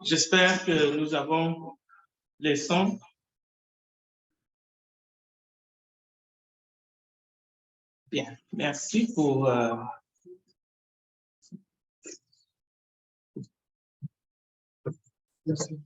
J'espère que nous avons les sons. Bien, merci pour... Merci.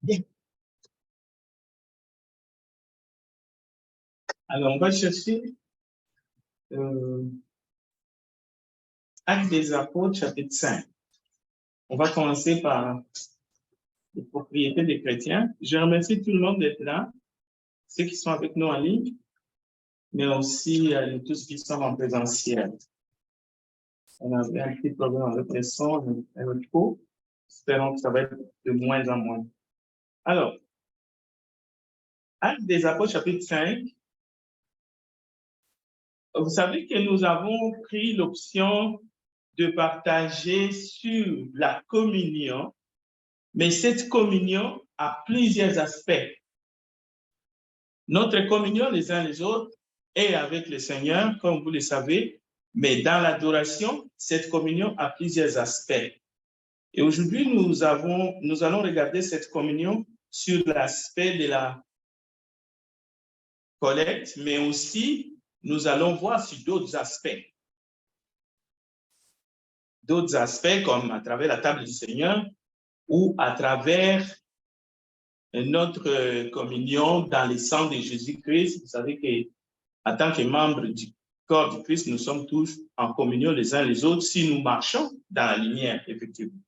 Bien. Alors, on va chercher Actes des Apôtres, chapitre 5. On va commencer par les propriétés des chrétiens. Je remercie tout le monde d'être là, ceux qui sont avec nous en ligne, mais aussi tous ceux qui sont en présentiel. On avait un petit problème avec le son et le micro. Espérons que ça va être de moins en moins. Alors, Actes des Apôtres, chapitre 5. Vous savez que nous avons pris l'option de partager sur la communion, mais cette communion a plusieurs aspects. Notre communion les uns les autres est avec le Seigneur, comme vous le savez, mais dans l'adoration, cette communion a plusieurs aspects. Et aujourd'hui, nous allons regarder cette communion sur l'aspect de la collecte, mais aussi nous allons voir sur d'autres aspects. D'autres aspects comme à travers la table du Seigneur ou à travers notre communion dans le sang de Jésus-Christ. Vous savez qu'en tant que membres du corps du Christ, nous sommes tous en communion les uns les autres si nous marchons dans la lumière, effectivement.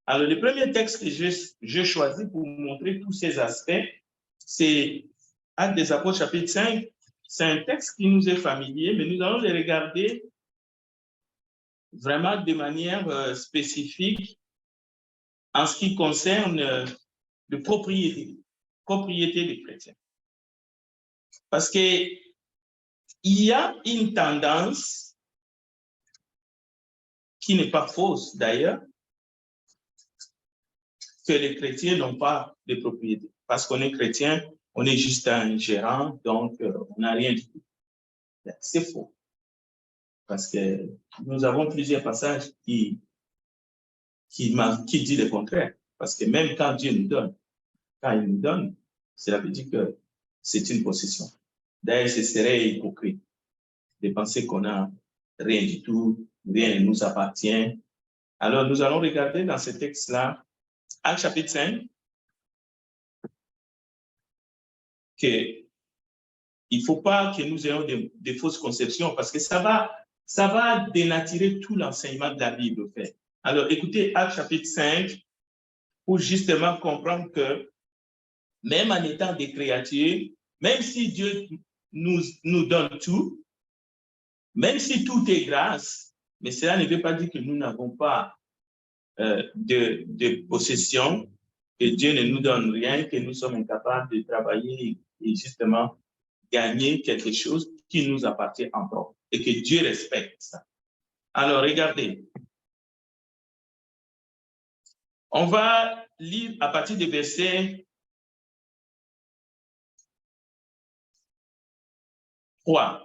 Alors, le premier texte que j'ai choisi pour vous montrer tous ces aspects, c'est Actes des Apôtres, chapitre 5. C'est un texte qui nous est familier, mais nous allons le regarder vraiment de manière spécifique en ce qui concerne la propriété des chrétiens. Parce qu'il y a une tendance qui n'est pas fausse d'ailleurs, que les chrétiens n'ont pas de propriété. Parce qu'on est chrétien, on est juste un gérant, donc on n'a rien du tout. C'est faux. Parce que nous avons plusieurs passages qui disent le contraire. Parce que même quand Dieu nous donne, quand il nous donne, cela veut dire que c'est une possession. D'ailleurs, ce serait hypocrite de penser qu'on n'a rien du tout, rien ne nous appartient. Alors, nous allons regarder dans ce texte-là, Actes chapitre 5, qu'il ne faut pas que nous ayons des fausses conceptions parce que ça va dénaturer tout l'enseignement de la Bible. Fait. Alors, écoutez Actes chapitre 5 pour justement comprendre que même en étant des créatures, même si Dieu nous donne tout, même si tout est grâce, mais cela ne veut pas dire que nous n'avons pas de possession, que Dieu ne nous donne rien, que nous sommes incapables de travailler et justement gagner quelque chose qui nous appartient encore et que Dieu respecte ça. Alors, regardez. On va lire à partir du verset 3.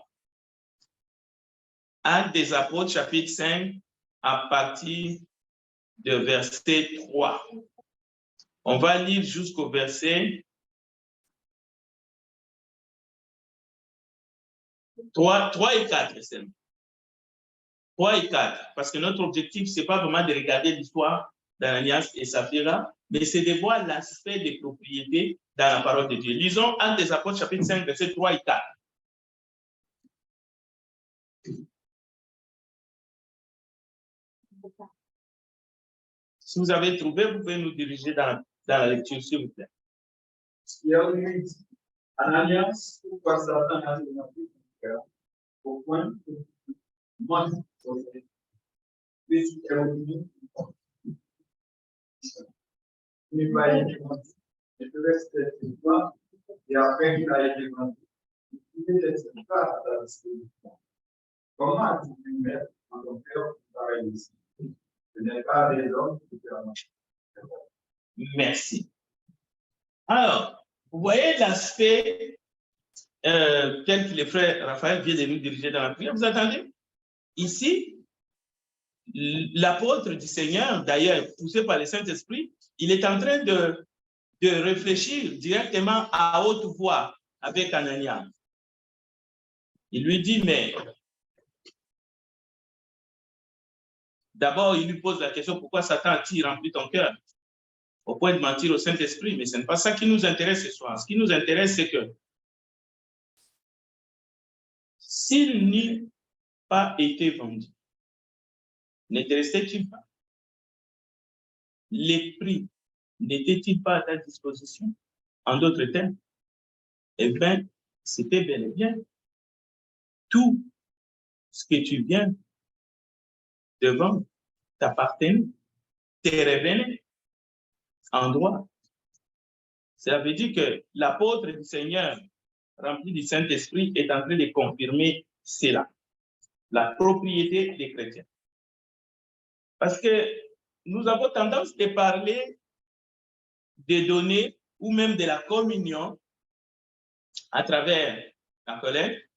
Actes des Apôtres, chapitre 5, à partir de verset 3. On va lire jusqu'au verset 3 et 4. 3 et 4. Parce que notre objectif, ce n'est pas vraiment de regarder l'histoire d'Ananias et Saphira, mais c'est de voir l'aspect des propriétés dans la parole de Dieu. Lisons Actes des Apôtres, chapitre 5, verset 3 et 4. Si vous avez trouvé, vous pouvez nous diriger dans la lecture, s'il vous plaît. Ananias, pourquoi Satan a donné ton cœur au point que moi, je suis revenu. Je n'ai pas été vendu. Je te laisse cette fois, et après qu'il a été vendu, il ne laisse pas dans la. Comment as-tu pu mettre dans ton cœur pareil ici? Ce n'est pas des hommes qui te permettent. Merci. Alors, vous voyez l'aspect tel que le frère Raphaël vient de nous diriger dans la prière. Vous attendez? Ici, l'apôtre du Seigneur, d'ailleurs poussé par le Saint-Esprit, il est en train de réfléchir directement à haute voix avec Ananias. Il lui dit, mais d'abord, il lui pose la question, pourquoi Satan a-t-il rempli ton cœur au point de mentir au Saint-Esprit? Mais ce n'est pas ça qui nous intéresse ce soir. Ce qui nous intéresse, c'est que s'il n'eût pas été vendu, n'intéressait-il pas? Les prix n'étaient-ils pas à ta disposition? En d'autres termes, eh bien, c'était bel et bien tout ce que tu viens de vendre t'appartenait, te revenait en droit. Cela veut dire que l'apôtre du Seigneur, rempli du Saint-Esprit, est en train de confirmer cela, la propriété des chrétiens. Parce que nous avons tendance de parler des données ou même de la communion à travers la collecte,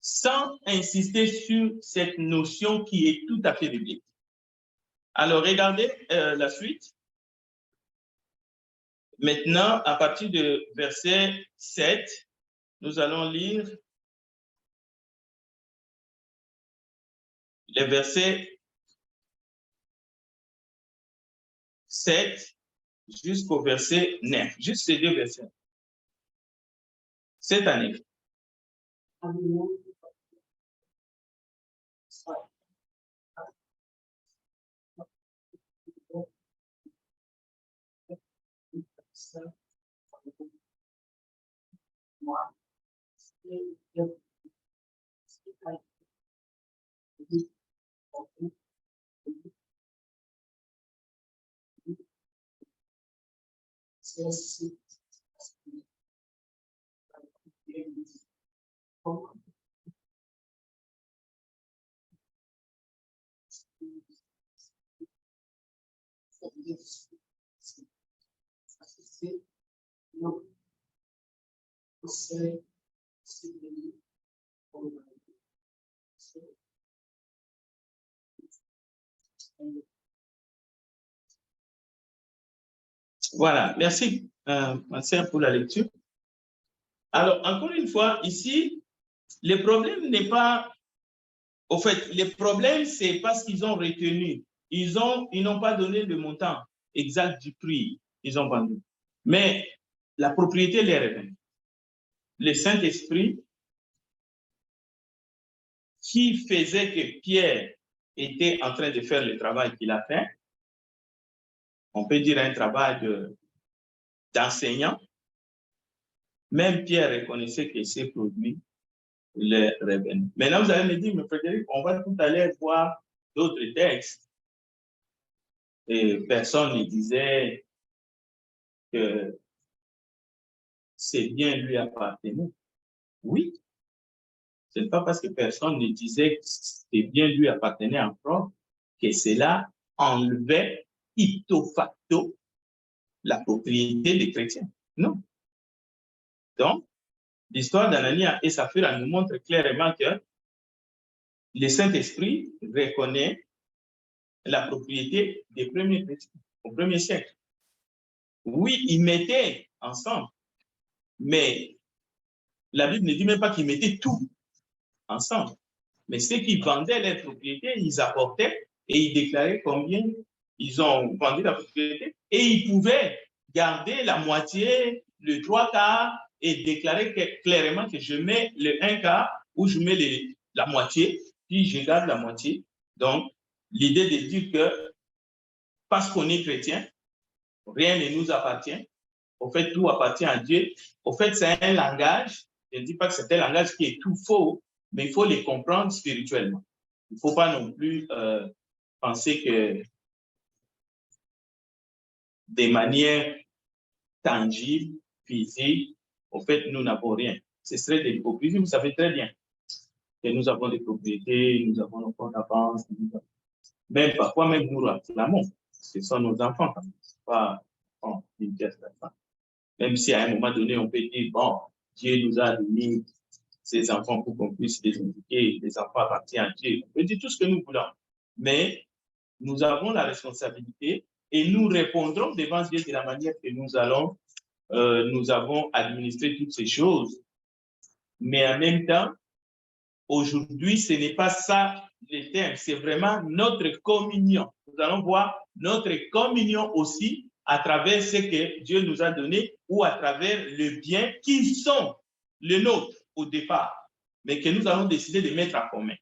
sans insister sur cette notion qui est tout à fait biblique. Alors, regardez la suite. Maintenant, à partir de verset 7, nous allons lire les versets 7 jusqu'au verset 9. Juste ces deux versets. Cette année. Voilà, merci ma sœur pour la lecture. Alors, encore une fois, ici, le problème n'est pas... Au fait, le problème, c'est parce qu'ils ont retenu. Ils n'ont pas donné le montant exact du prix qu'ils ont vendu. Mais la propriété les revient. Le Saint-Esprit, qui faisait que Pierre était en train de faire le travail qu'il a fait, on peut dire un travail d'enseignant, même Pierre reconnaissait que ces produits les revenaient. Maintenant, vous allez me dire, mais Frédéric, on va tout à l'heure voir d'autres textes. Et personne ne disait que ces biens lui appartenaient. Oui, ce n'est pas parce que personne ne disait que ces biens lui appartenaient encore que cela enlevait ipso facto la propriété des chrétiens. Non. Donc, l'histoire d'Ananias et Saphira nous montre clairement que le Saint-Esprit reconnaît la propriété des premiers chrétiens au 1er siècle. Oui, ils mettaient ensemble, mais la Bible ne dit même pas qu'ils mettaient tout ensemble. Mais ceux qui vendaient leurs propriétés, ils apportaient et ils déclaraient combien ils ont vendu la propriété et ils pouvaient garder la moitié, le 3/4 et déclarer clairement que je mets le 1/4 ou je mets la moitié, puis je garde la moitié. Donc, l'idée de dire que parce qu'on est chrétien, rien ne nous appartient. Au fait, tout appartient à Dieu. Au fait, c'est un langage. Je ne dis pas que c'est un langage qui est tout faux, mais il faut les comprendre spirituellement. Il ne faut pas non plus penser que des manières tangibles, physiques, au fait, nous n'avons rien. Ce serait de l'hypocrisie. Vous savez très bien que nous avons des propriétés, nous avons nos comptes d'avance, même parfois, même nous réclamons. Ce sont nos enfants. Pas une pièce d'enfant. Même si à un moment donné, on peut dire, bon, Dieu nous a donné ces enfants pour qu'on puisse les éduquer, les enfants appartiennent à Dieu. On peut dire tout ce que nous voulons. Mais nous avons la responsabilité et nous répondrons devant Dieu de la manière que nous avons administré toutes ces choses. Mais en même temps, aujourd'hui, ce n'est pas ça le thème, c'est vraiment notre communion. Nous allons voir notre communion aussi à travers ce que Dieu nous a donné ou à travers le bien qui sont les nôtres au départ, mais que nous allons décider de mettre en commun.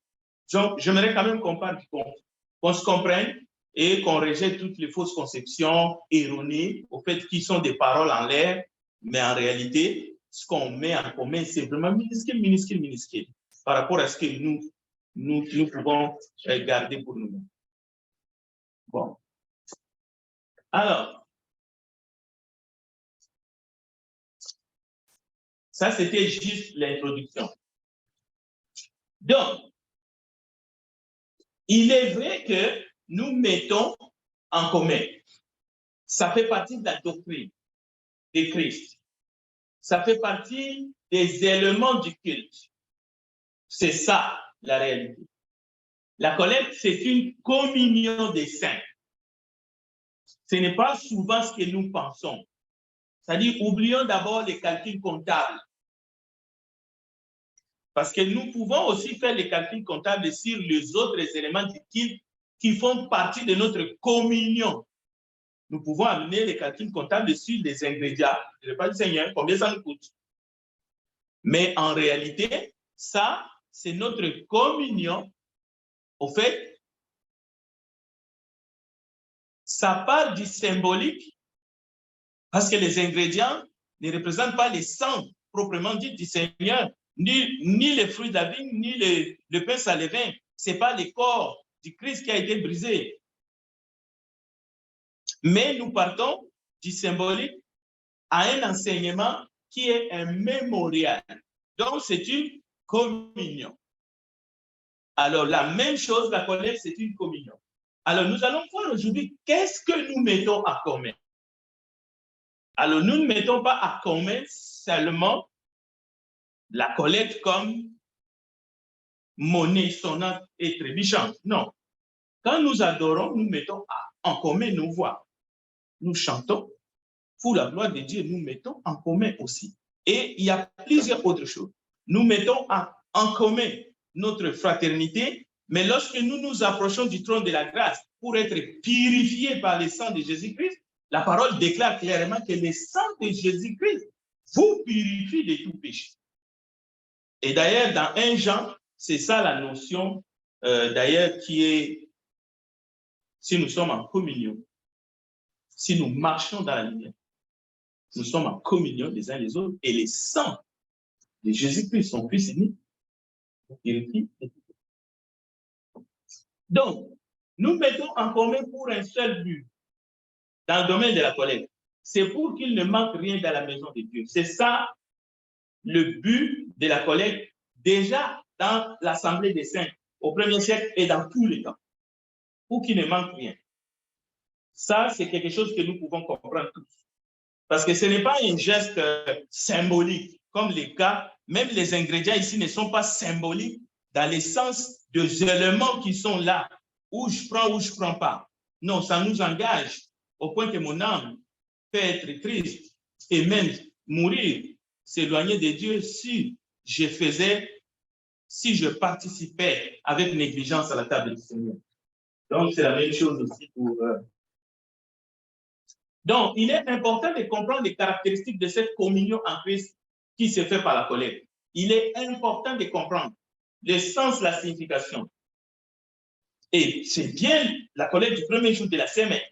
Donc, j'aimerais quand même qu'on se comprenne et qu'on rejette toutes les fausses conceptions erronées au fait qu'ils sont des paroles en l'air, mais en réalité, ce qu'on met en commun, c'est vraiment minuscule, minuscule, minuscule par rapport à ce que nous pouvons garder pour nous. Bon. Alors, ça, c'était juste l'introduction. Donc, il est vrai que nous mettons en commun. Ça fait partie de la doctrine de Christ. Ça fait partie des éléments du culte. C'est ça, la réalité. La collecte, c'est une communion des saints. Ce n'est pas souvent ce que nous pensons. C'est-à-dire, oublions d'abord les calculs comptables. Parce que nous pouvons aussi faire les calculs comptables sur les autres éléments du culte qui font partie de notre communion. Nous pouvons amener les calculs comptables sur les ingrédients. Je ne vais pas dire, Seigneur, combien ça nous coûte. Mais en réalité, ça, c'est notre communion. Au fait, ça part du symbolique parce que les ingrédients ne représentent pas les sang proprement dit du Seigneur, ni les fruits de la vigne, ni le pain sans levain. Ce n'est pas le corps du Christ qui a été brisé. Mais nous partons du symbolique à un enseignement qui est un mémorial. Donc, c'est une communion. Alors, la même chose, la collecte, c'est une communion. Alors, nous allons voir aujourd'hui qu'est-ce que nous mettons à commun. Alors, nous ne mettons pas à commun seulement la collecte comme monnaie sonnante et trébuchante. Non. Quand nous adorons, nous mettons en commun nos voix. Nous chantons pour la gloire de Dieu, nous mettons en commun aussi. Et il y a plusieurs autres choses. Nous mettons en commun notre fraternité, mais lorsque nous nous approchons du trône de la grâce pour être purifiés par le sang de Jésus-Christ, la parole déclare clairement que le sang de Jésus-Christ vous purifie de tout péché. Et d'ailleurs, dans 1 Jean, c'est ça la notion, d'ailleurs, qui est, si nous sommes en communion, si nous marchons dans la lumière, nous sommes en communion les uns les autres, et le sang de Jésus-Christ, son Fils unique, purifie. Donc, nous mettons en commun pour un seul but dans le domaine de la collecte. C'est pour qu'il ne manque rien dans la maison de Dieu. C'est ça le but de la collecte, déjà dans l'Assemblée des saints au 1er siècle et dans tous les temps, pour qu'il ne manque rien. Ça, c'est quelque chose que nous pouvons comprendre tous. Parce que ce n'est pas un geste symbolique, comme les cas, même les ingrédients ici ne sont pas symboliques dans le sens des éléments qui sont là, où je prends ou je ne prends pas. Non, ça nous engage au point que mon âme peut être triste et même mourir, s'éloigner de Dieu si je participais avec négligence à la table du Seigneur. Donc, c'est la même chose aussi pour... Donc, il est important de comprendre les caractéristiques de cette communion en Christ qui se fait par la collecte. Il est important de comprendre le sens, la signification. Et c'est bien la collecte du premier jour de la semaine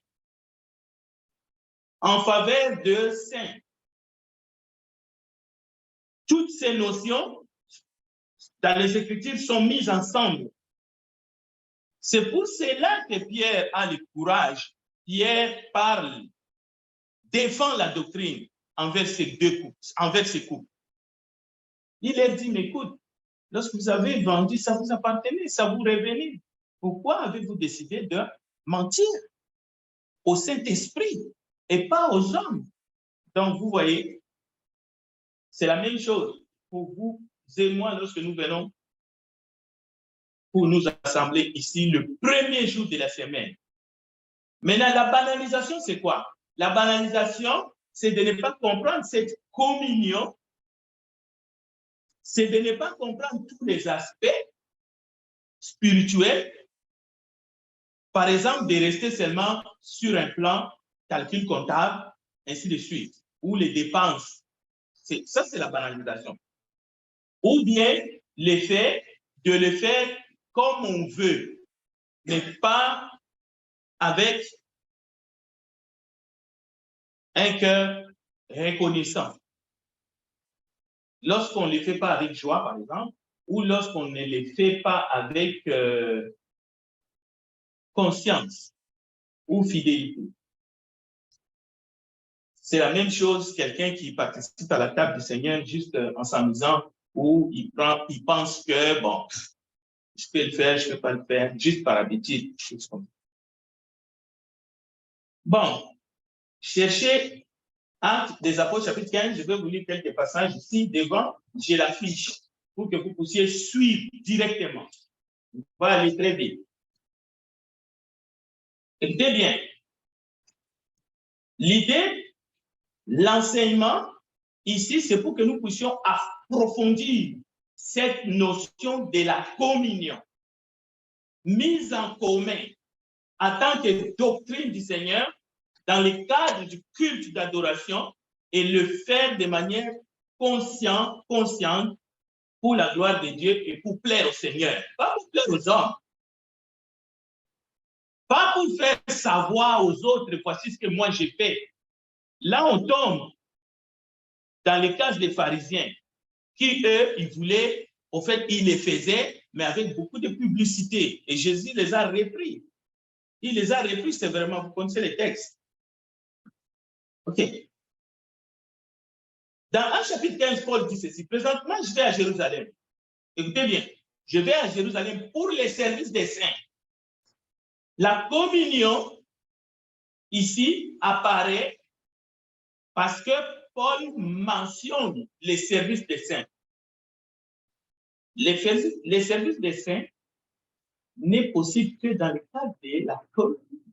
en faveur de saints. Toutes ces notions dans les Écritures sont mises ensemble. C'est pour cela que Pierre a le courage. Pierre parle, défend la doctrine envers ces couples. Il leur dit, mais écoute, lorsque vous avez vendu, ça vous appartenait, ça vous revenait. Pourquoi avez-vous décidé de mentir au Saint-Esprit et pas aux hommes? Donc, vous voyez, c'est la même chose pour vous et moi lorsque nous venons pour nous assembler ici le premier jour de la semaine. Maintenant, la banalisation, c'est quoi? La banalisation, c'est de ne pas comprendre cette communion, c'est de ne pas comprendre tous les aspects spirituels. Par exemple, de rester seulement sur un plan calcul comptable, ainsi de suite, ou les dépenses. Ça, c'est la banalisation. Ou bien l'effet de le faire comme on veut, mais pas avec un cœur reconnaissant. Lorsqu'on ne les fait pas avec joie, par exemple, ou lorsqu'on ne les fait pas avec conscience ou fidélité. C'est la même chose, quelqu'un qui participe à la table du Seigneur juste en s'amusant, ou il pense que, bon, je peux le faire, je ne peux pas le faire, juste par habitude. Bon, cherchez Actes des Apôtres, chapitre 15, je vais vous lire quelques passages ici devant, j'ai la fiche pour que vous puissiez suivre directement. On va aller très vite. Écoutez bien. L'idée, l'enseignement, ici, c'est pour que nous puissions approfondir cette notion de la communion, mise en commun en tant que doctrine du Seigneur dans le cadre du culte d'adoration et le faire de manière consciente pour la gloire de Dieu et pour plaire au Seigneur, pas pour plaire aux hommes. Pas pour faire savoir aux autres, voici ce que moi j'ai fait. Là, on tombe dans le cas des pharisiens qui, eux, ils voulaient, au fait, ils les faisaient, mais avec beaucoup de publicité. Et Jésus les a repris. Il les a repris sévèrement. Vous connaissez les textes. OK. Dans Actes chapitre 15, Paul dit ceci. Présentement, je vais à Jérusalem. Écoutez bien. Je vais à Jérusalem pour les services des saints. La communion, ici, apparaît parce que Paul mentionne les services des saints. Les services des saints n'est possible que dans le cadre de la communion.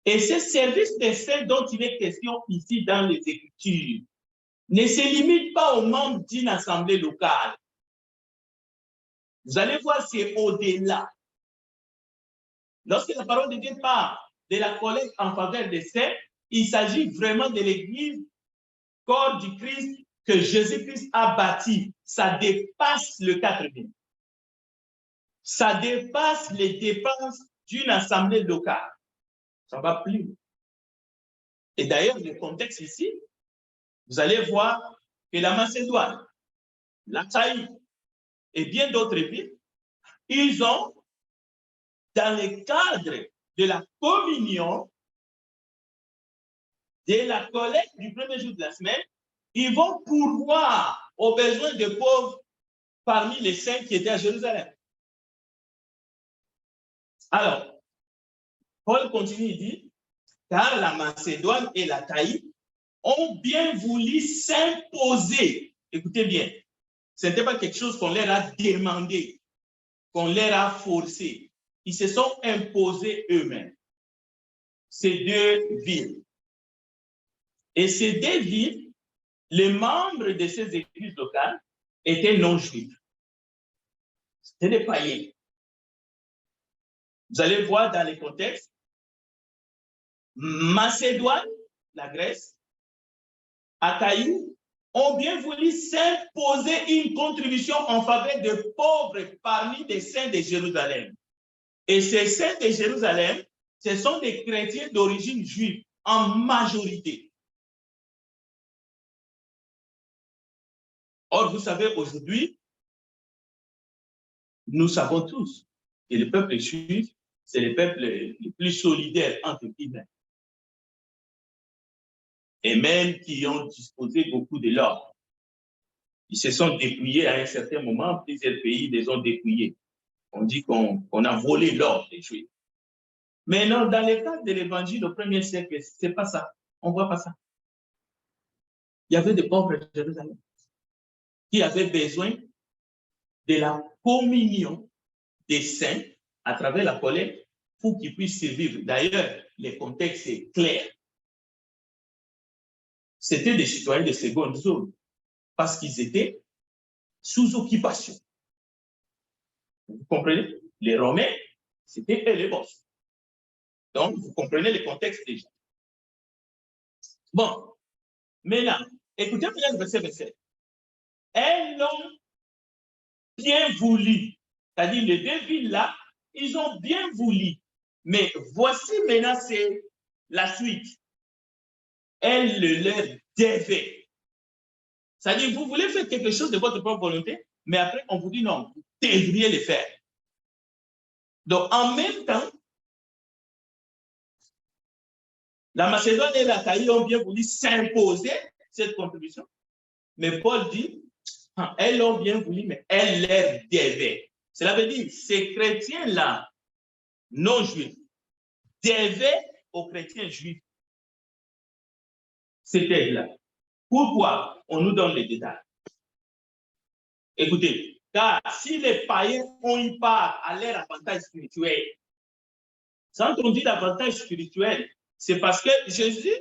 Et ce service des saints dont il est question ici dans les Écritures ne se limite pas aux membres d'une assemblée locale. Vous allez voir, c'est au-delà. Lorsque la parole de Dieu parle de la collecte en faveur des saints, il s'agit vraiment de l'Église, corps du Christ, que Jésus-Christ a bâti. Ça dépasse le 4 000. Ça dépasse les dépenses d'une assemblée locale. Ça va plus. Et d'ailleurs, le contexte ici, vous allez voir que la Macédoine, l'Achaïe et bien d'autres villes, ils ont, dans le cadre de la communion, de la collecte du premier jour de la semaine, ils vont pourvoir aux besoins des pauvres parmi les saints qui étaient à Jérusalem. Alors, Paul continue, il dit, car la Macédoine et l'Achaïe ont bien voulu s'imposer. Écoutez bien, ce n'était pas quelque chose qu'on leur a demandé. qu'on leur a forcé. Ils se sont imposés eux-mêmes. Ces deux villes. Et ces deux villes, les membres de ces églises locales étaient non-juifs. C'était des païens. Vous allez voir dans les contextes, Macédoine, la Grèce, Achaïe, ont bien voulu s'imposer une contribution en faveur des pauvres parmi les saints de Jérusalem. Et ces saints de Jérusalem, ce sont des chrétiens d'origine juive en majorité. Or, vous savez, aujourd'hui, nous savons tous que le peuple juif, c'est le peuple le plus solidaire entre guillemets. Et même qui ont disposé beaucoup de l'or. Ils se sont dépouillés à un certain moment, plusieurs pays les ont dépouillés. On dit qu'on a volé l'or des Juifs. Mais non, dans le cas de l'évangile au 1er siècle, ce n'est pas ça. On ne voit pas ça. Il y avait des pauvres de Jérusalem qui avaient besoin de la communion des saints à travers la collecte pour qu'ils puissent survivre. D'ailleurs, le contexte est clair. C'était des citoyens de seconde zone parce qu'ils étaient sous occupation. Vous comprenez? Les Romains, c'était eux les boss. Donc, vous comprenez le contexte déjà. Bon, maintenant, écoutez bien le verset 27. Elles l'ont bien voulu. C'est-à-dire, les deux villes-là, ils ont bien voulu. Mais voici maintenant, c'est la suite. Elles le leur devaient. C'est-à-dire, vous voulez faire quelque chose de votre propre volonté, mais après, on vous dit non, vous devriez le faire. Donc, en même temps, la Macédoine et l'Achaïe ont bien voulu s'imposer cette contribution. Mais Paul dit, elles l'ont bien voulu, mais elles leur devaient. Cela veut dire, ces chrétiens-là, non juifs, devaient aux chrétiens juifs. C'était là. Pourquoi? On nous donne les détails. Écoutez, car si les païens ont eu part à leur avantage spirituel, quand on dit l'avantage spirituel, c'est parce que Jésus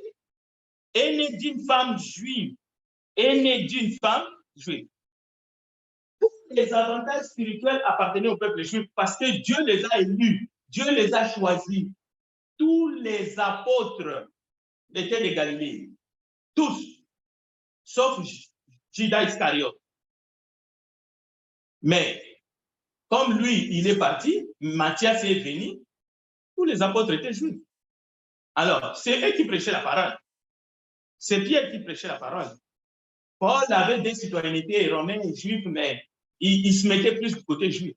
est né d'une femme juive, est né d'une femme juive. Tous les avantages spirituels appartenaient au peuple juif parce que Dieu les a élus, Dieu les a choisis. Tous les apôtres étaient de Galilée, tous, sauf Judas Iscariote. Mais comme lui, il est parti, Matthias est venu, tous les apôtres étaient juifs. Alors, c'est eux qui prêchaient la parole. C'est Pierre qui prêchait la parole. Paul avait des citoyennetés romaines et juives, mais il se mettait plus du côté juif.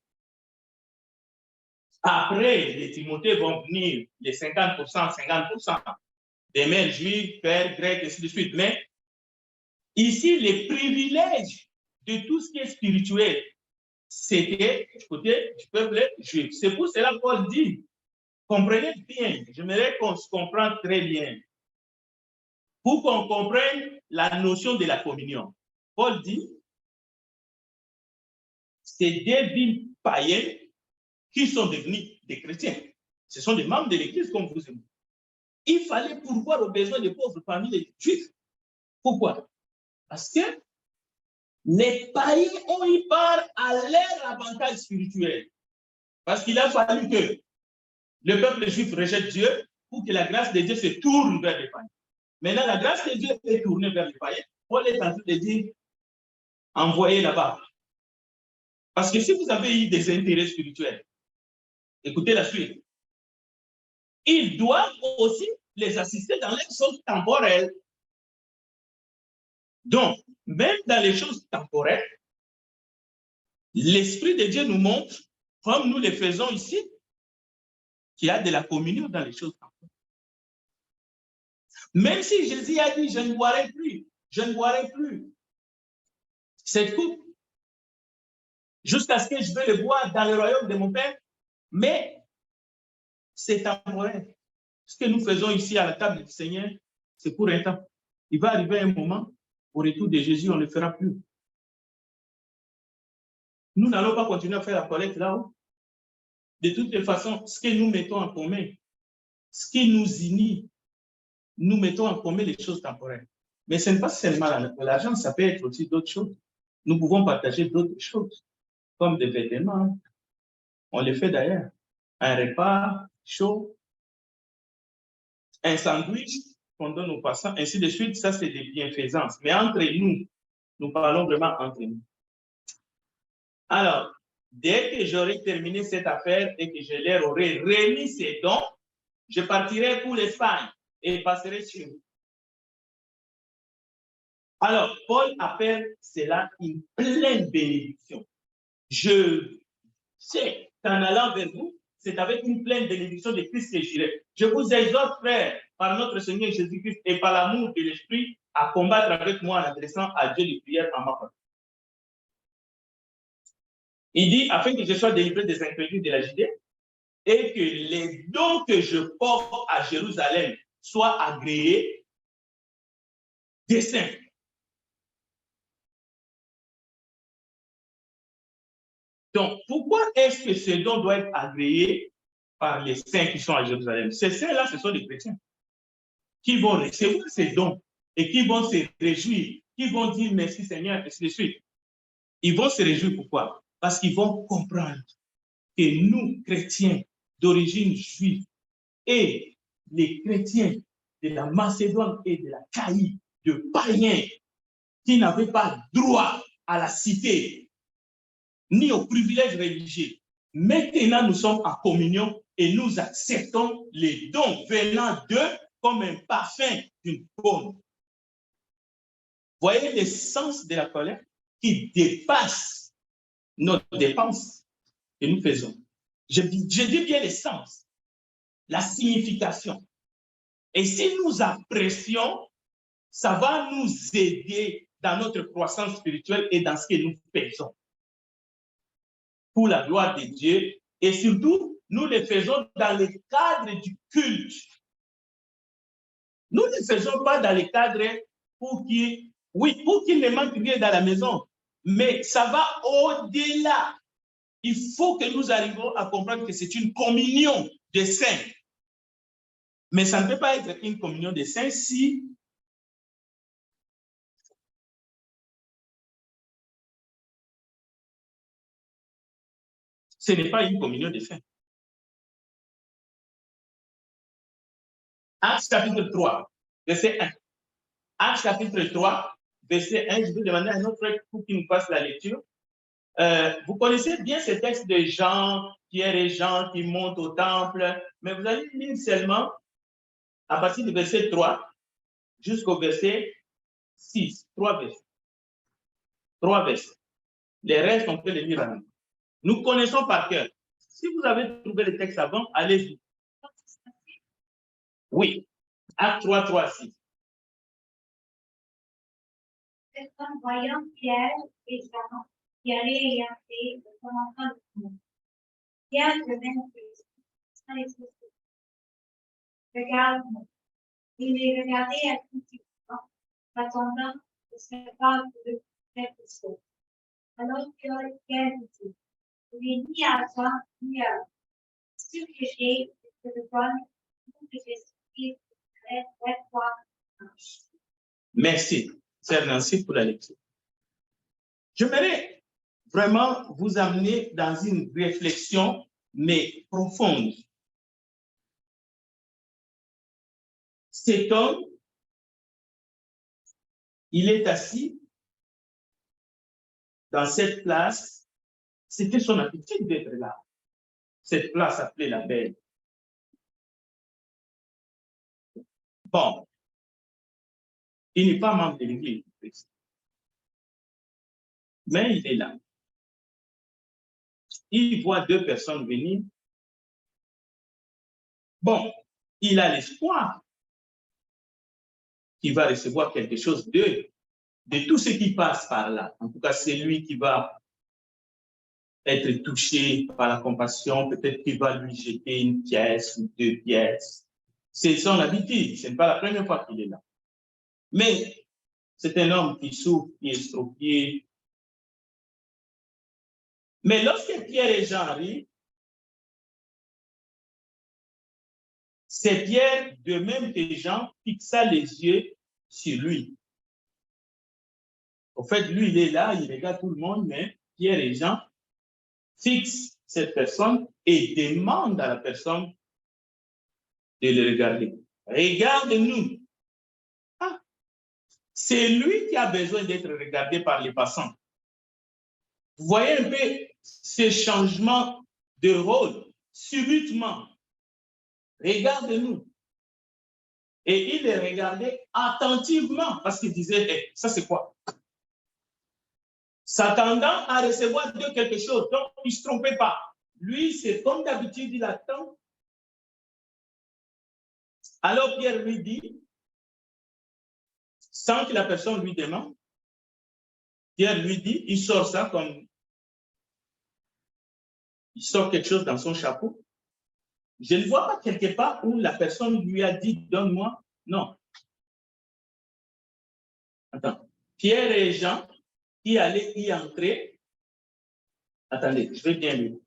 Après, les Timothées vont venir, les 50%, 50%, des mères juives, pères grecs, et ainsi de suite. Mais ici, les privilèges de tout ce qui est spirituel, c'était du côté du peuple juif. C'est pour cela que Paul dit, comprenez bien, j'aimerais qu'on se comprenne très bien, pour qu'on comprenne la notion de la communion. Paul dit, c'est des villes païennes qui sont devenus des chrétiens. Ce sont des membres de l'Église comme vous et moi. Il fallait pourvoir aux besoins des pauvres parmi les Juifs. Pourquoi? Parce que les païens ont eu part à leur avantage spirituel. Parce qu'il a fallu que le peuple juif rejette Dieu pour que la grâce de Dieu se tourne vers les païens. Maintenant, la grâce de Dieu est tournée vers les païens. Paul est en train de dire, envoyez là-bas. Parce que si vous avez eu des intérêts spirituels, écoutez la suite. Ils doivent aussi les assister dans les choses temporelles. Donc, même dans les choses temporelles, l'Esprit de Dieu nous montre, comme nous le faisons ici, qu'il y a de la communion dans les choses temporelles. Même si Jésus a dit, je ne boirai plus, je ne boirai plus cette coupe, jusqu'à ce que je vais le boire dans le royaume de mon Père, mais c'est temporaire. Ce que nous faisons ici à la table du Seigneur, c'est pour un temps. Il va arriver un moment, au retour de Jésus, on ne le fera plus. Nous n'allons pas continuer à faire la collecte là-haut. De toute façon, ce que nous mettons en commun, ce qui nous unit, nous mettons en commun les choses temporaires. Mais ce n'est pas seulement l'argent, ça peut être aussi d'autres choses. Nous pouvons partager d'autres choses, comme des vêtements. On les fait d'ailleurs. Un repas chaud, un sandwich qu'on donne aux passants, ainsi de suite. Ça, c'est des bienfaisances. Mais entre nous, nous parlons vraiment entre nous. Alors, dès que j'aurai terminé cette affaire et que je leur aurai remis ces dons, je partirai pour l'Espagne et passerai sur vous. Alors, Paul appelle cela une pleine bénédiction. Je sais qu'en allant vers vous, c'est avec une pleine bénédiction de Christ que j'irai. Je vous exhorte, frères, par notre Seigneur Jésus-Christ et par l'amour de l'Esprit, à combattre avec moi en adressant à Dieu les prières en ma part. Il dit, afin que je sois délivré des incrédules de la Judée et que les dons que je porte à Jérusalem soient agréés des saints. Donc, pourquoi est-ce que ce don doit être agréé par les saints qui sont à Jérusalem? Ces saints-là, ce sont des chrétiens qui vont recevoir ces dons et qui vont se réjouir, qui vont dire merci Seigneur, et ainsi de suite. Ils vont se réjouir pourquoi? Parce qu'ils vont comprendre que nous, chrétiens d'origine juive et les chrétiens de la Macédoine et de la Caïe, de païens qui n'avaient pas droit à la cité ni aux privilèges religieux. Maintenant, nous sommes en communion et nous acceptons les dons venant d'eux comme un parfum d'une pomme. Voyez l'essence de la colère qui dépasse nos dépenses que nous faisons. Je dis bien l'essence, la signification. Et si nous apprécions, ça va nous aider dans notre croissance spirituelle et dans ce que nous faisons. Pour la gloire de Dieu, et surtout, nous le faisons dans le cadre du culte. Nous ne le faisons pas dans le cadre pour qu'il ne manque rien dans la maison, mais ça va au-delà. Il faut que nous arrivions à comprendre que c'est une communion des saints. Mais ça ne peut pas être une communion des saints si ce n'est pas une communion des saints. Actes chapitre 3, verset 1. Actes chapitre 3, verset 1, je vais demander à notre frère pour qu'il nous fasse la lecture. Vous connaissez bien ce texte de Jean, Pierre et Jean qui montent au temple, mais vous allez lire seulement à partir du verset 3 jusqu'au verset 6. 3 versets. 3 versets. Les restes, on peut les lire à nous. Nous connaissons par cœur. Si vous avez trouvé le texte avant, allez-y. Oui. Acte 3, 3, 6. En voyant Pierre et Jean qui allaient et entraient au commencement du monde, Pierre devint triste. Regarde-moi. Il les regardait attentivement, attendant de se faire de quelque chose. Alors que Pierre dit, il ni à Jean ni à ce que j'ai de te donne, que j'explique avec toi. Merci, Sœur Nancy, pour la lecture. J'aimerais vraiment vous amener dans une réflexion, mais profonde. Cet homme, il est assis dans cette place. C'était son habitude d'être là. Cette place appelée la Belle. Bon, il n'est pas membre de l'Église du Christ. Mais il est là. Il voit deux personnes venir. Bon, il a l'espoir qu'il va recevoir quelque chose d'eux, de tout ce qui passe par là. En tout cas, c'est lui qui va être touché par la compassion. Peut-être qu'il va lui jeter une pièce ou deux pièces. C'est son habitude. Ce n'est pas la première fois qu'il est là. Mais c'est un homme qui souffre, qui est estropié. Mais lorsque Pierre et Jean arrivent, C'est Pierre, de même que Jean, fixa les yeux sur lui. En fait, lui, il est là, il regarde tout le monde, mais Pierre et Jean fixent cette personne et demandent à la personne de le regarder. Regarde-nous. Ah, c'est lui qui a besoin d'être regardé par les passants. Vous voyez un peu ce changement de rôle subitement. Regarde-nous. Et il les regardait attentivement parce qu'il disait, hey, ça c'est quoi? S'attendant à recevoir de quelque chose. Donc, il ne se trompait pas. Lui, c'est comme d'habitude, il attend. Alors, Pierre lui dit, sans que la personne lui demande, Pierre lui dit, il sort ça comme, il sort quelque chose dans son chapeau. Je ne vois pas quelque part où la personne lui a dit, donne-moi. Non. Attends. Pierre et Jean, qui allaient y entrer. Attendez, je vais bien lire.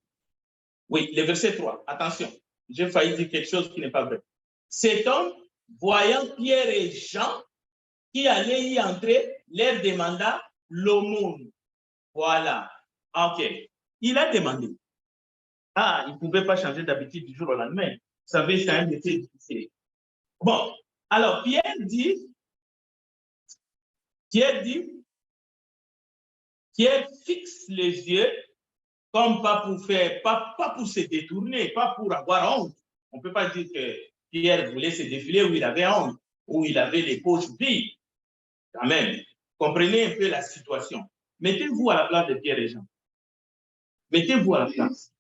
Oui, le verset 3. Attention, j'ai failli dire quelque chose qui n'est pas vrai. Cet homme, voyant Pierre et Jean, qui allaient y entrer, leur demanda l'aumône. Voilà. OK. Il a demandé. Ah, il ne pouvait pas changer d'habitude du jour au lendemain. Vous savez, c'est un métier difficile. Bon, alors Pierre fixe les yeux comme pas pour faire, pas pour se détourner, pas pour avoir honte. On ne peut pas dire que Pierre voulait se défiler où il avait honte, où il avait les poches vides. Quand même, comprenez un peu la situation. Mettez-vous à la place de Pierre et Jean. Mettez-vous à la place.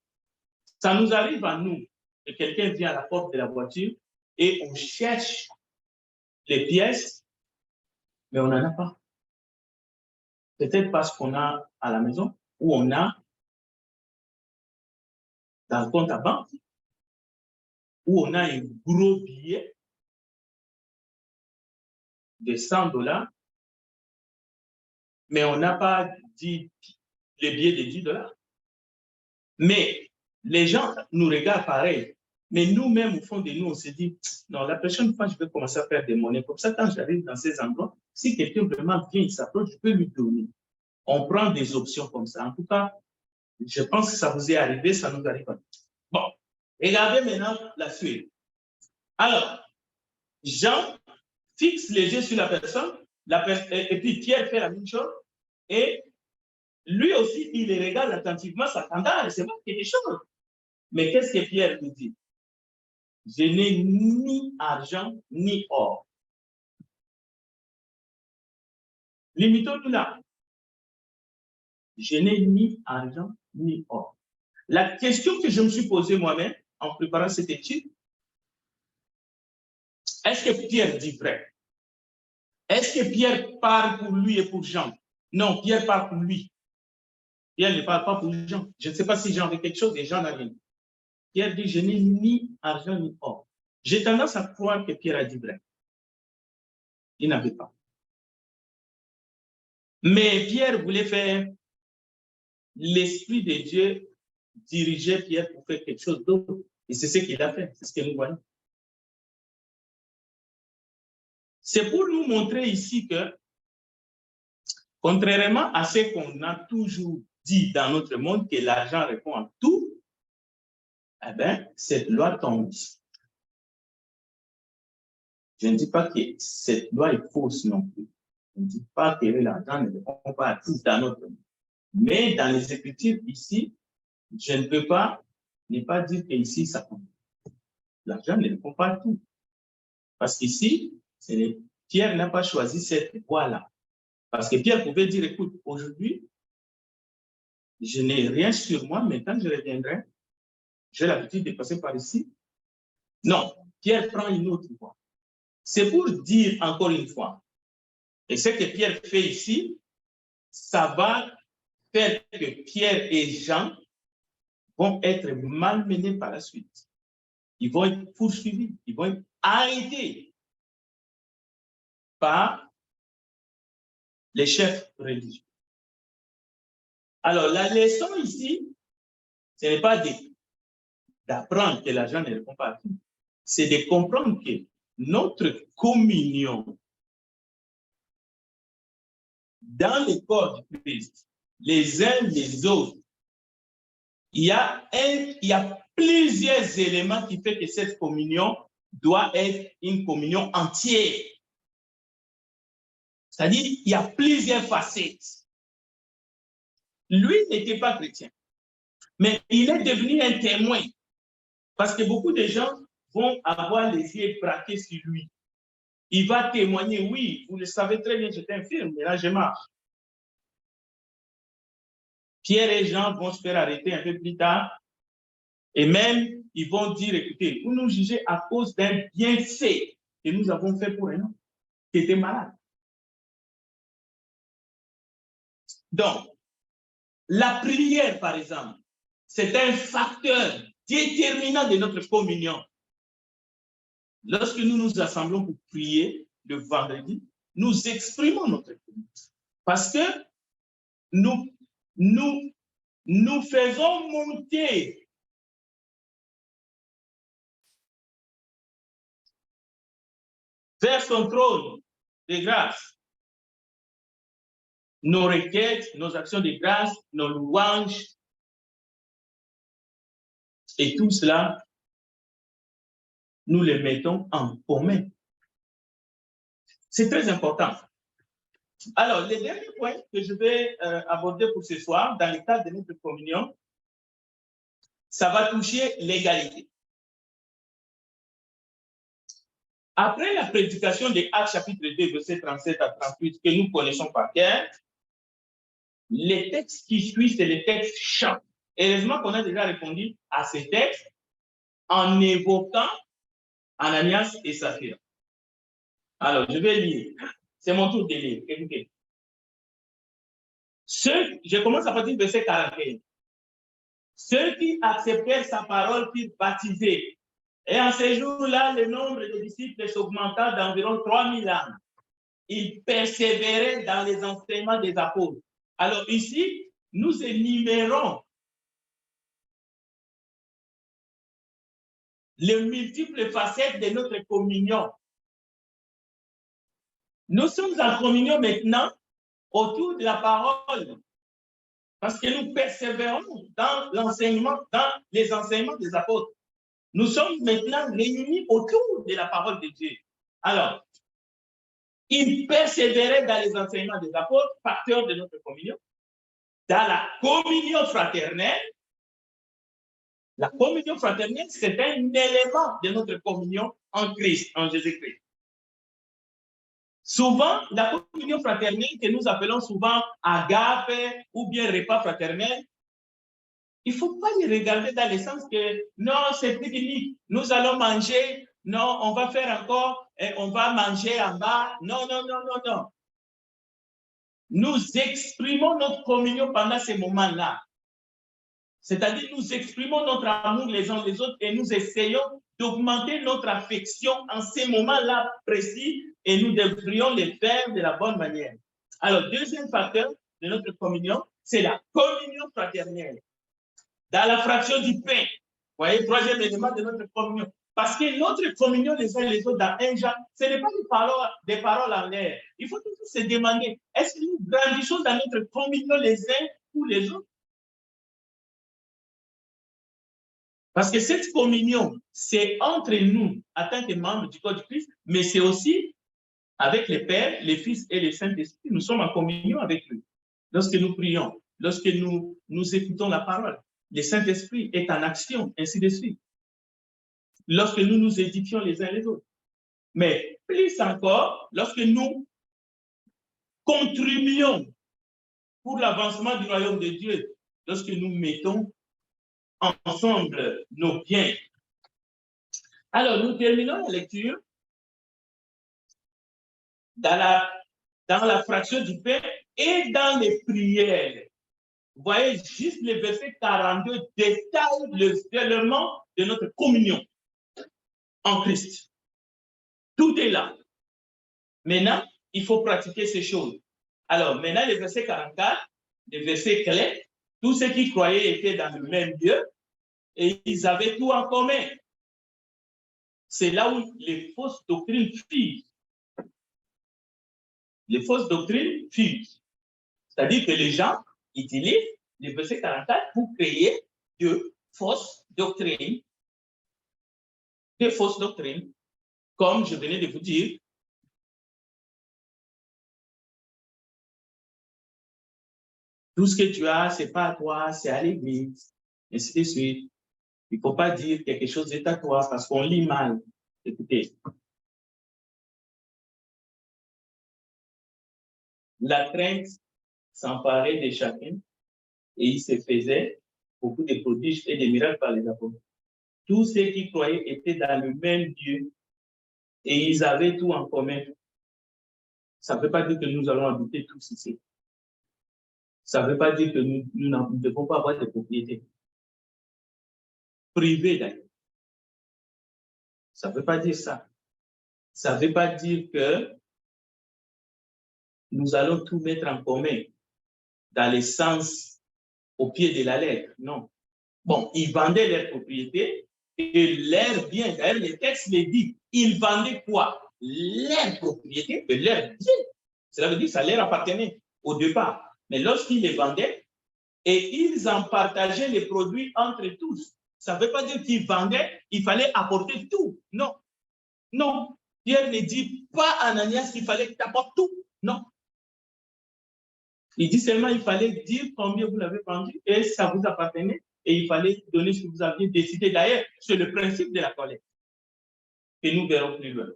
Ça nous arrive à nous, que quelqu'un vient à la porte de la voiture et on cherche les pièces, mais on n'en a pas. Peut-être parce qu'on a à la maison ou on a dans le compte à banque, où on a un gros billet de 100 $, mais on n'a pas dit le billet de 10 $. Mais les gens nous regardent pareil. Mais nous-mêmes, au fond de nous, on se dit, non, la prochaine fois, je vais commencer à faire des monnaies. Comme ça, quand j'arrive dans ces endroits, si quelqu'un vraiment vient, il s'approche, je peux lui donner. On prend des options comme ça. En tout cas, je pense que ça vous est arrivé, ça nous arrive pas. Bon, regardez maintenant la suite. Alors, Jean fixe les yeux sur la personne, et puis Pierre fait la même chose, et lui aussi, il les regarde attentivement, s'attendant à recevoir quelque chose. Mais qu'est-ce que Pierre nous dit? Je n'ai ni argent ni or. Limitons-nous là. Je n'ai ni argent ni or. La question que je me suis posée moi-même en préparant cette étude, est-ce que Pierre dit vrai? Est-ce que Pierre parle pour lui et pour Jean? Non, Pierre parle pour lui. Pierre ne parle pas pour Jean. Je ne sais pas si Jean avait quelque chose et Jean n'a rien. Pierre dit, je n'ai ni argent ni or. J'ai tendance à croire que Pierre a dit vrai. Il n'avait pas. Mais Pierre voulait faire, l'Esprit de Dieu dirigeait Pierre pour faire quelque chose d'autre. Et c'est ce qu'il a fait. C'est ce que nous voyons. C'est pour nous montrer ici que, contrairement à ce qu'on a toujours dit dans notre monde, que l'argent répond à tout, eh bien, cette loi tombe. Je ne dis pas que cette loi est fausse non plus. Je ne dis pas que l'argent ne répond pas à tout dans notre monde. Mais dans les Écritures, ici, je ne peux pas ne pas dire qu'ici, ça tombe. L'argent ne répond pas à tout. Parce qu'ici, Pierre n'a pas choisi cette voie-là. Parce que Pierre pouvait dire, écoute, aujourd'hui, je n'ai rien sur moi, mais quand je reviendrai, j'ai l'habitude de passer par ici. Non, Pierre prend une autre voie. C'est pour dire encore une fois, et ce que Pierre fait ici, ça va faire que Pierre et Jean vont être malmenés par la suite. Ils vont être poursuivis, ils vont être arrêtés par les chefs religieux. Alors, la leçon ici, ce n'est pas d'apprendre que l'argent ne répond pas à tout, c'est de comprendre que notre communion dans le corps du Christ, les uns les autres, il y a plusieurs éléments qui font que cette communion doit être une communion entière. C'est-à-dire, il y a plusieurs facettes. Lui n'était pas chrétien, mais il est devenu un témoin parce que beaucoup de gens vont avoir les yeux braqués sur lui. Il va témoigner, oui, vous le savez très bien, j'étais infirme, mais là je marche. Pierre et Jean vont se faire arrêter un peu plus tard et même ils vont dire, écoutez, vous nous jugez à cause d'un bienfait que nous avons fait pour un homme qui était malade. Donc, la prière, par exemple, c'est un facteur déterminant de notre communion. Lorsque nous nous assemblons pour prier le vendredi, nous exprimons notre communion. Parce que nous faisons monter vers son trône de grâce nos requêtes, nos actions de grâce, nos louanges, et tout cela, nous les mettons en commun. C'est très important. Alors, le dernier point que je vais aborder pour ce soir, dans le cadre de notre communion, ça va toucher l'égalité. Après la prédication de Actes chapitre 2, versets 37 à 38, que nous connaissons par cœur, les textes qui suivent, c'est les textes chants. Heureusement qu'on a déjà répondu à ces textes en évoquant Ananias et Saphira. Alors, je vais lire. C'est mon tour de lire. Écoutez. Je commence à partir du verset 41. Ceux qui acceptèrent sa parole furent baptisés. Et en ce jour-là, le nombre de disciples s'augmenta d'environ 3000 âmes. Ils persévéraient dans les enseignements des apôtres. Alors ici, nous énumérons les multiples facettes de notre communion. Nous sommes en communion maintenant autour de la parole parce que nous persévérons dans l'enseignement, dans les enseignements des apôtres. Nous sommes maintenant réunis autour de la parole de Dieu. Alors, ils persévéraient dans les enseignements des apôtres, facteur de notre communion, dans la communion fraternelle. La communion fraternelle, c'est un élément de notre communion en Christ, en Jésus-Christ. Souvent, la communion fraternelle que nous appelons souvent agape ou bien repas fraternel, il ne faut pas y regarder dans le sens que non, c'est pique-nique, nous allons manger, non, on va faire encore, on va manger en bas. Non, non, non, non, non. Nous exprimons notre communion pendant ces moments-là. C'est-à-dire, nous exprimons notre amour les uns les autres et nous essayons d'augmenter notre affection en ces moments-là précis et nous devrions les faire de la bonne manière. Alors, deuxième facteur de notre communion, c'est la communion fraternelle. Dans la fraction du pain, vous voyez, troisième élément de notre communion. Parce que notre communion les uns les autres dans 1 Jean, ce n'est pas des paroles en l'air. Il faut toujours se demander, est-ce que nous grandissons dans notre communion les uns ou les autres? Parce que cette communion, c'est entre nous, en tant que membres du corps du Christ, mais c'est aussi avec les Pères, les Fils et les Saint-Esprit. Nous sommes en communion avec lui. Lorsque nous prions, lorsque nous écoutons la parole, le Saint-Esprit est en action, ainsi de suite. Lorsque nous nous édifions les uns les autres. Mais plus encore, lorsque nous contribuons pour l'avancement du royaume de Dieu, lorsque nous mettons ensemble nos biens. Alors, nous terminons la lecture dans la fraction du pain et dans les prières. Vous voyez, juste le verset 42 détaille les éléments de notre communion en Christ. Tout est là. Maintenant, il faut pratiquer ces choses. Alors, maintenant, le verset 44, le verset clé, tous ceux qui croyaient étaient dans le même lieu et ils avaient tout en commun. c'est là où les fausses doctrines fusent. Les fausses doctrines fusent. C'est-à-dire que les gens utilisent le verset 44 pour créer de fausses doctrines. Des fausses doctrines, comme je venais de vous dire. Tout ce que tu as, ce n'est pas à toi, c'est à l'église, et ainsi de suite. Il ne faut pas dire quelque chose est à toi parce qu'on lit mal. Écoutez. La crainte s'emparait de chacun et il se faisait beaucoup de prodiges et de miracles par les apôtres. Tous ceux qui croyaient étaient dans le même Dieu et ils avaient tout en commun. Ça ne veut pas dire que nous allons habiter tous ici. Ça ne veut pas dire que nous ne devons pas avoir de propriétés privées d'ailleurs. Ça ne veut pas dire ça. Ça ne veut pas dire que nous allons tout mettre en commun dans le sens au pied de la lettre. Non. Bon, ils vendaient leurs propriétés et leurs biens. D'ailleurs, le texte le dit. Ils vendaient quoi? Leurs propriétés et leurs biens. Cela veut dire que ça leur appartenait au départ. Mais lorsqu'ils les vendaient, et ils en partageaient les produits entre tous. Ça ne veut pas dire qu'ils vendaient, il fallait apporter tout. Non. Non. Pierre ne dit pas à Ananias qu'il fallait que tu apportes tout. Non. Il dit seulement qu'il fallait dire combien vous l'avez vendu et ça vous appartenait et il fallait donner ce que vous aviez décidé. D'ailleurs, c'est le principe de la collecte que nous verrons plus loin.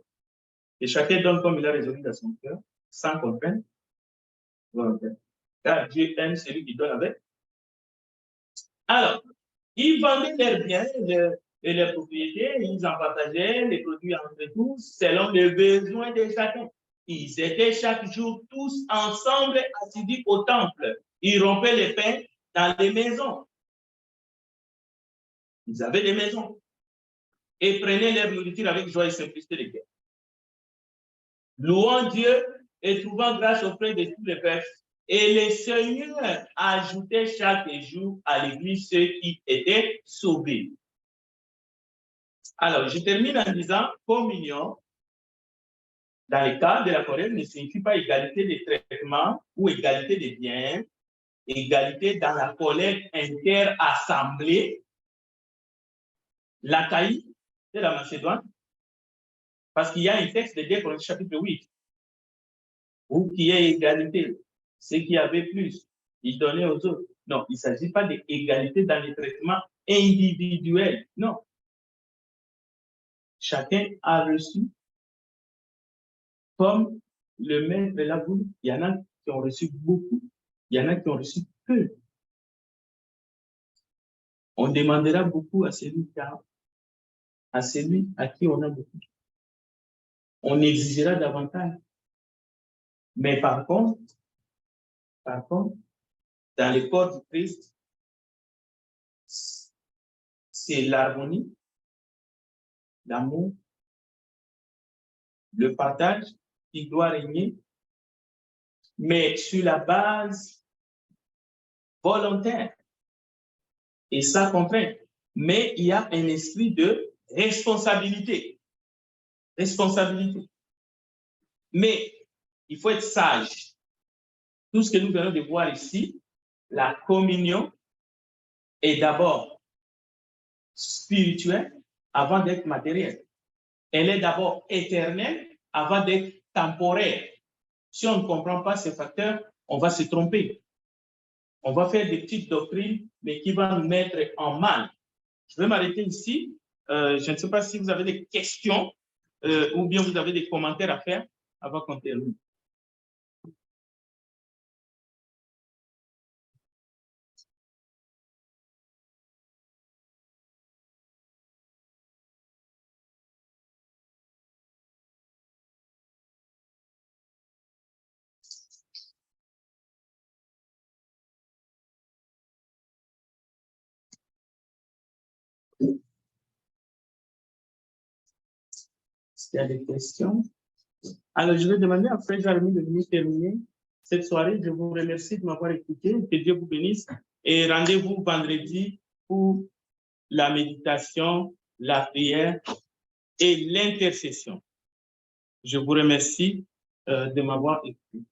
Et chacun donne comme il a résolu dans son cœur, sans contrainte. Car Dieu aime celui qui donne avec. Alors, ils vendaient leurs biens et leurs propriétés, ils en partageaient les produits entre tous selon les besoins de chacun. Ils étaient chaque jour tous ensemble assidus au temple. Ils rompaient les pains dans les maisons. Ils avaient des maisons. Et prenaient leur nourriture avec joie et simplicité de cœur. Louant Dieu et trouvant grâce auprès de tous les peuples. Et le Seigneur ajoutait chaque jour à l'église ceux qui étaient sauvés. Alors, je termine en disant communion, dans le cas de la collecte, ne signifie pas égalité de traitement ou égalité de biens, égalité dans la collecte inter-assemblée, l'Achaïe de la Macédoine, parce qu'il y a un texte de 2 Corinthiens chapitre 8, où il y a égalité. Ceux qui avaient plus, ils donnaient aux autres. Non, il ne s'agit pas d'égalité dans les traitements individuels. Non. Chacun a reçu comme le maître l'a voulu. Il y en a qui ont reçu beaucoup, il y en a qui ont reçu peu. On demandera beaucoup à celui à qui on a beaucoup. On exigera davantage. Mais par contre, dans le corps du Christ, c'est l'harmonie, l'amour, le partage qui doit régner, mais sur la base volontaire et sans contrainte. Mais il y a un esprit de responsabilité. Responsabilité. Mais il faut être sage. Tout ce que nous venons de voir ici, la communion est d'abord spirituelle avant d'être matérielle. Elle est d'abord éternelle avant d'être temporaire. Si on ne comprend pas ces facteurs, on va se tromper. On va faire des petites doctrines, mais qui vont nous mettre en mal. Je vais m'arrêter ici. Je ne sais pas si vous avez des questions ou bien vous avez des commentaires à faire avant qu'on termine. Est-ce qu'il y a des questions? Alors, je vais demander à Frère Jérémie de venir terminer cette soirée. Je vous remercie de m'avoir écouté. Que Dieu vous bénisse. Et rendez-vous vendredi pour la méditation, la prière et l'intercession. Je vous remercie de m'avoir écouté.